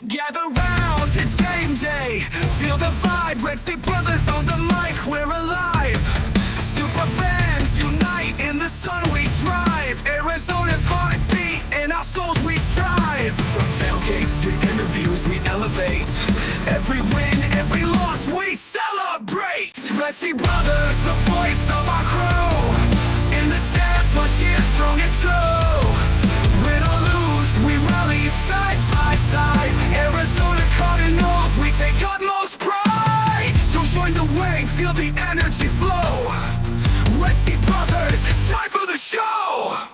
Gather round, it's game day. Feel the vibe, Red State Brothers on the mic, we're alive. Superfans unite, in the sun we thrive. Arizona's heartbeat, in our souls we strive. From tailgates to interviews we elevate. Every win, every loss we celebrate. Red State Brothers, the voice of our crew. In the stands, we'll cheer strong and true. Win or lose, we rally side by side. Arizona Cardinals, we take utmost pride. Don't join the wave, feel the energy flow. Red State Brothers, it's time for the show.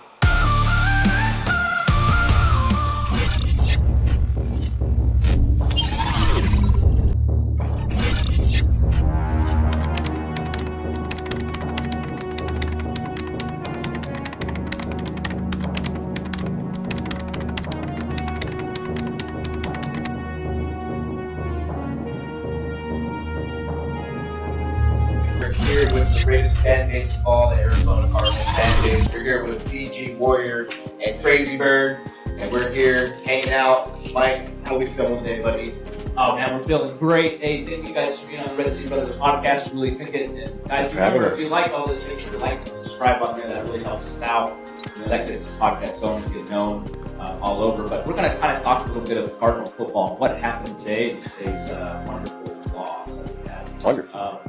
Here with the greatest fan base of all, the Arizona Cardinals fan base. We're here with PG Warrior and Crazy Bird, and we're here hanging out. Mike, how we feeling today, buddy? Oh man, we're feeling great. Hey, thank you guys for being on the Red State Brothers podcast. Really think it. And guys, remember, if you like all this, make sure to like and subscribe on there. That really helps us out. That gets this podcast going to get known all over. But we're going to kind of talk a little bit of Cardinal football and what happened today. Today's wonderful loss that we had. Wonderful.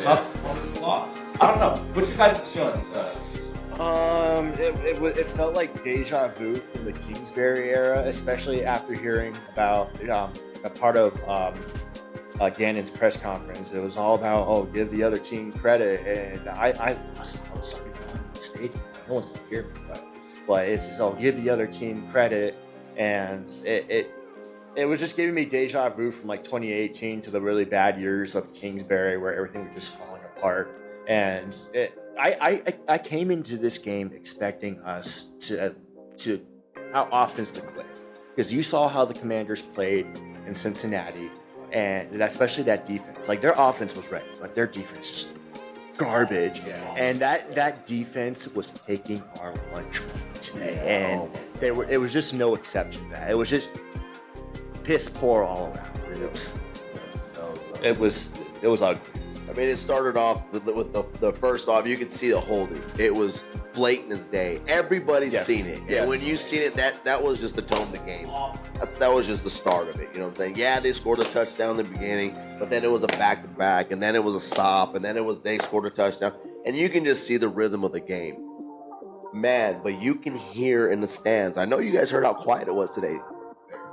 Wonderful loss. I don't know. What you guys' feelings? It felt like deja vu from the Kingsbury era, especially after hearing about a part of Gannon's press conference. It was all about, give the other team credit, and I was sorry about the stadium. No one's gonna hear me, but it's give the other team credit, and it was just giving me deja vu from like 2018 to the really bad years of Kingsbury where everything was just falling apart. And I came into this game expecting us to our offense to click, because you saw how the Commanders played in Cincinnati, and especially that defense. Like, their offense was ready, but their defense just garbage. Yeah. And that defense was taking our lunch today, and it was just no exception to that. It was just piss poor all around. It was ugly. I mean, it started off with the first off, you could see the holding. It was blatant as day. Everybody's seen it. Yes. And when you seen it, that was just the tone of the game. That was just the start of it. You know what I'm saying? Yeah, they scored a touchdown in the beginning, but then it was a back-to-back, and then it was a stop, and then they scored a touchdown. And you can just see the rhythm of the game. Man, but you can hear in the stands. I know you guys heard how quiet it was today.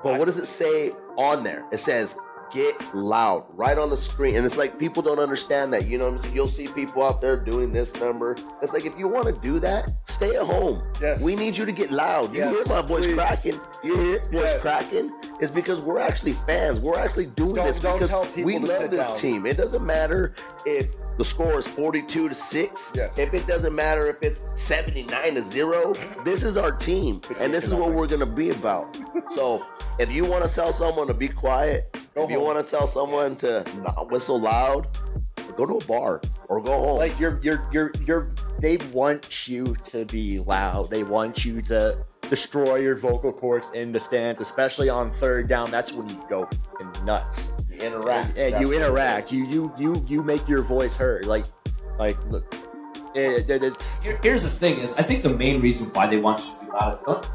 But what does it say on there? It says, get loud, right on the screen. And it's like, people don't understand that. You know what I'm saying? You'll see people out there doing this number. It's like, if you want to do that, stay at home. Yes. We need you to get loud. You hear my voice cracking? You hear voice cracking? It's because we're actually fans. We're actually doing this because we love this team. It doesn't matter if the score is 42-6. Yes. If it doesn't matter if it's 79-0, this is our team, and this is what we're gonna be about. So, if you want to tell someone to be quiet, if you want to tell someone to not whistle loud, go to a bar or go home. Like they want you to be loud. They want you to destroy your vocal cords in the stands, especially on third down. That's when you go nuts. You interact. And you interact. You make your voice heard. Like look. It's Here's the thing: is I think the main reason why they want you to be loud is the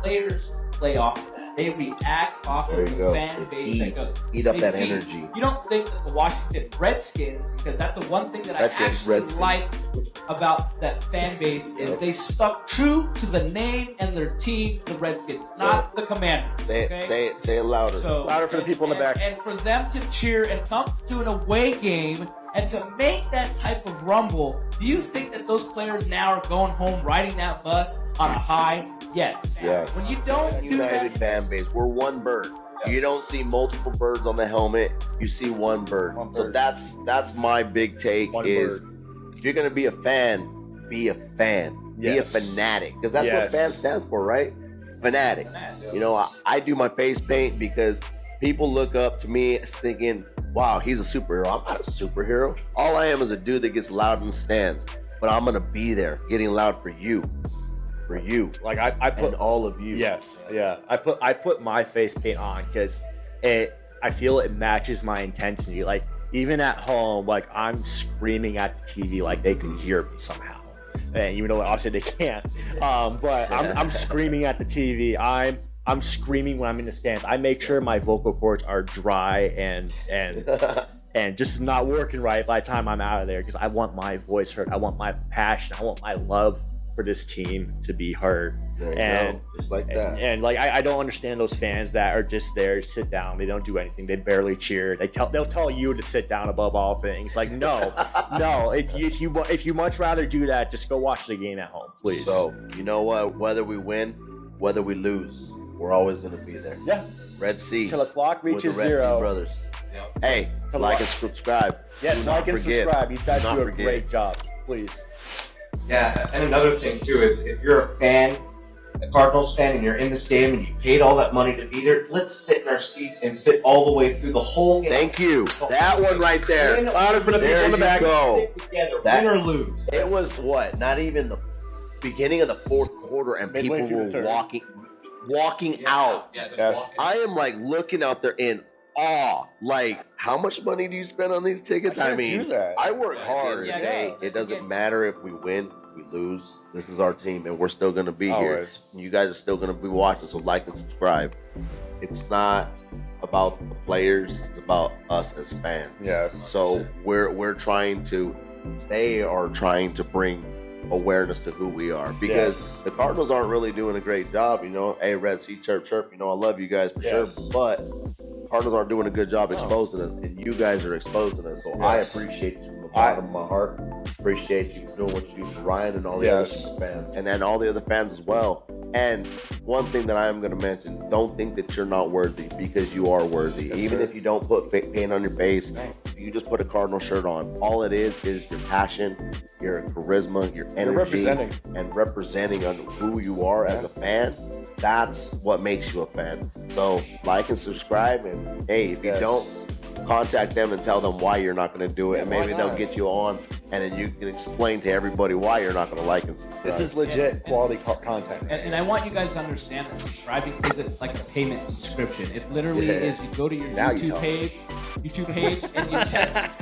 players play off of that. They react off of the fan base that goes. Eat up that energy. You don't think that the Washington Redskins, because that's the one thing that I actually liked about that fan base, is they stuck true to the name and their team, the Redskins, not the Commanders. Say it louder. So, louder for the people in the back. And for them to cheer and come to an away game and to make that type of rumble, do you think that those players now are going home riding that bus on a high? Yes. When you don't do United that, fan base, we're one bird. Yes. You don't see multiple birds on the helmet. You see one bird. So that's my big take. If you're gonna be a fan, be a fan. Yes. Be a fanatic, because that's what fan stands for, right? Fanatic. You know, I do my face paint because people look up to me thinking, wow, he's a superhero. I'm not a superhero. All I am is a dude that gets loud in the stands. But I'm going to be there getting loud for you. for you. Like I put And all of you. Yes, yeah. I put my face paint on because I feel it matches my intensity. Like even at home, like I'm screaming at the TV like they can hear me somehow. And even though obviously they can't, but I'm screaming at the TV. I'm screaming when I'm in the stands. I make sure my vocal cords are dry and just not working right by the time I'm out of there because I want my voice heard. I want my passion. I want my love for this team to be heard. There you And go. Just like that. and like I don't understand those fans that are just there, sit down, they don't do anything, they barely cheer. They'll tell you to sit down above all things. Like no, if you much rather do that, just go watch the game at home, please. So you know what? Whether we win, whether we lose, we're always going to be there. Yeah. Red Sea. Till the clock with reaches the Red Sea zero. brothers. Yep. Hey, Till like the- and subscribe. Yes, Do not like and forget. subscribe. You guys Do not do a forget. great job, please. Yeah, and another thing too is if you're a fan, a Cardinals fan, and you're in the stadium and you paid all that money to be there, let's sit in our seats and sit all the way through the whole game. Thank you. That one right there. Win, Louder for the people There in the you back. go. Stick together, That- win or lose. It was what? Not even the beginning of the fourth quarter, and Midway people through the were third. walking out. Yeah, just Yes. walking. I am like looking out there in awe. Like, how much money do you spend on these tickets? I I can't mean, do that. I work hard Yeah, today. yeah. It doesn't matter if we win, we lose. This is our team, and we're still going to be here. Always. You guys are still going to be watching, so like and subscribe. It's not about the players; it's about us as fans. Yes. So we're trying to. They are trying to bring awareness to who we are because Yes. the Cardinals aren't really doing a great job. You know, hey, Red Sea, chirp, chirp. You know, I love you guys for Yes. sure, but Cardinals aren't doing a good job No. exposing us, and you guys are exposing us. So I appreciate you from the bottom of my heart. Appreciate you doing what you do for Ryan and all the Yes. other fans, and then all the other fans as well. And one thing that I am going to mention: don't think that you're not worthy because you are worthy. Yes, Even sir. if you don't put fake paint on your face, you just put a Cardinal shirt on. All it is your passion, your charisma, your energy, representing. and representing on who you are as a fan. That's what makes you a fan. So like and subscribe, and hey, if you Yes. don't, contact them and tell them why you're not going to do it, and Yeah, why maybe they'll not? get you on, and then you can explain to everybody why you're not going to like and subscribe. This is legit quality content. And I want you guys to understand that subscribing isn't like a payment subscription. It literally Yeah. is you go to your Now you YouTube talk. page, and you just. I've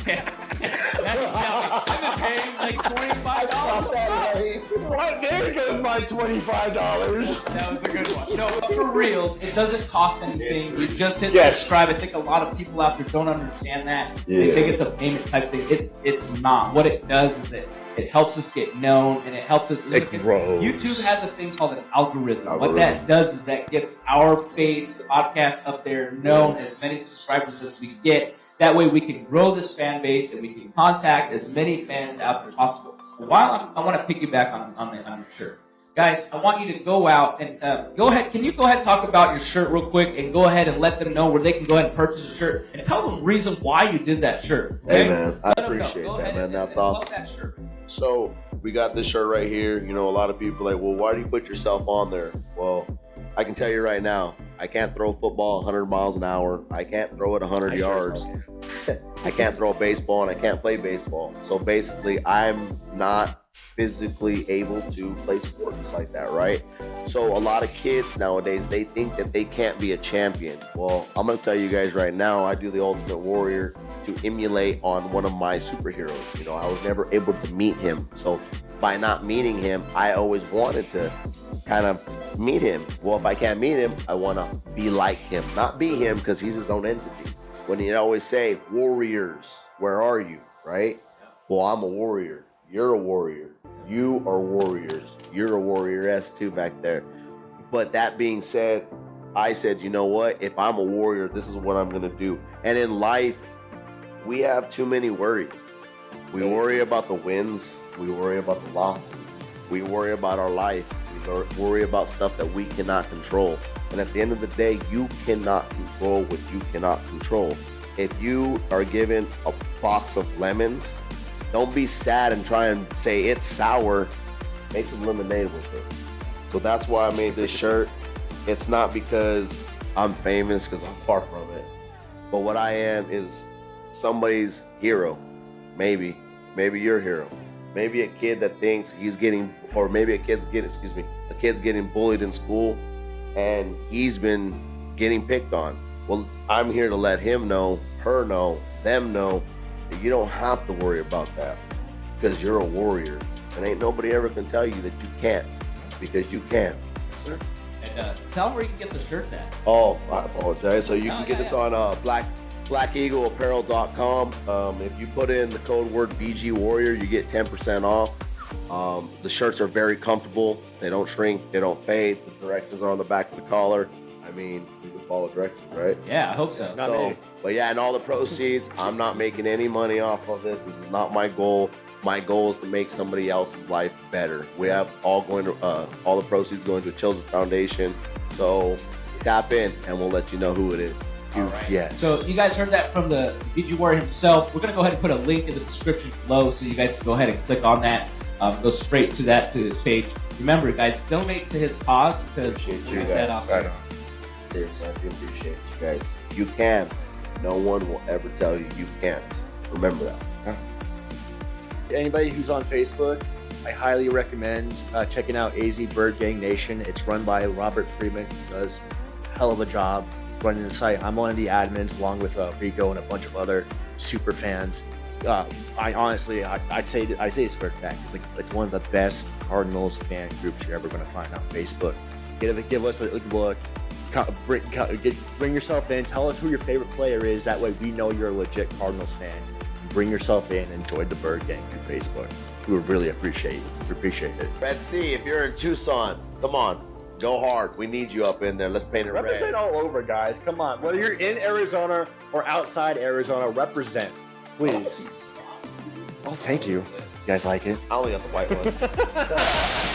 been paying like $25. Right there goes my $25. That was a good one. No, but for real, it doesn't cost anything. You just hit Yes. subscribe. I think a lot of people out there don't understand that. They Yeah. think it's a payment type thing. It's not. What it does is it helps us get known, and it helps us. It grows. YouTube has a thing called an algorithm. What Algorithm. that does is that gets our face, the podcast up there, known as many subscribers as we get. That way we can grow this fan base and we can contact as many fans out there as possible. And while I want to piggyback on your shirt. Guys, I want you to go out and go ahead. Can you go ahead and talk about your shirt real quick and go ahead and let them know where they can go ahead and purchase your shirt and tell them the reason why you did that shirt. Hey Okay? man, I Let 'em know. appreciate Go that, ahead man. and That's promote awesome. that shirt. So we got this shirt right here. You know, a lot of people are like, well, why do you put yourself on there? Well, I can tell you right now, I can't throw a football 100 miles an hour. I can't throw it 100 yards. I can't throw a baseball, and I can't play baseball. So basically, I'm not physically able to play sports like that, right? So a lot of kids nowadays, they think that they can't be a champion. Well, I'm going to tell you guys right now, I do the Ultimate Warrior to emulate on one of my superheroes. You know, I was never able to meet him. So by not meeting him, I always wanted to kind of meet him. Well, if I can't meet him, I want to be like him, not be him because he's his own entity. When you always say, warriors, where are you, right? Well, I'm a warrior. You're a warrior. You are warriors. You're a warrioress too back there. But that being said, I said, you know what? If I'm a warrior, this is what I'm going to do. And in life, we have too many worries. We worry about the wins. We worry about the losses. We worry about our life. We worry about stuff that we cannot control. And at the end of the day, you cannot control what you cannot control. If you are given a box of lemons, don't be sad and try and say it's sour. Make some lemonade with it. So that's why I made this shirt. It's not because I'm famous, because I'm far from it. But what I am is somebody's hero. Maybe your hero. Maybe a kid that thinks he's getting, or maybe a a kid's getting bullied in school, and he's been getting picked on. Well, I'm here to let him know, her know, them know that you don't have to worry about that because you're a warrior. And ain't nobody ever can tell you that you can't, because you can. And tell them where you can get the shirt at. Oh, I apologize. So you can get this on blackeagleapparel.com. If you put in the code word BG Warrior, you get 10% off. The shirts are very comfortable. They don't shrink. They don't fade. The directions are on the back of the collar. I mean, you can follow directions, right? Yeah, I hope so. But yeah, and all the proceeds, I'm not making any money off of this. This is not my goal. My goal is to make somebody else's life better. We have all the proceeds going to a children's foundation. So tap in, and we'll let you know who it is. All right. Yes. So you guys heard that from the BG Warrior himself. We're gonna go ahead and put a link in the description below, so you guys can go ahead and click on that. Go straight to his page. Remember, guys, donate to his cause because Appreciate we'll you get that guys. off. Right on. Seriously, I do appreciate you guys. You can. No one will ever tell you you can't. Remember that. Anybody who's on Facebook, I highly recommend checking out AZ Birdgang Nation. It's run by Robert Freeman, who does a hell of a job running the site. I'm one of the admins, along with Rico and a bunch of other super fans. I honestly, I'd say it's for a fact. It's one of the best Cardinals fan groups you're ever going to find on Facebook. Give us a look. Bring yourself in. Tell us who your favorite player is. That way we know you're a legit Cardinals fan. Bring yourself in and join the Birdgang through Facebook. We would really appreciate it. Red Sea, if you're in Tucson, come on. Go hard. We need you up in there. Let's paint it red. Represent all over, guys. Come on. Whether you're in Arizona or outside Arizona, represent. Please. Oh, thank you. You guys like it? I only got the white one.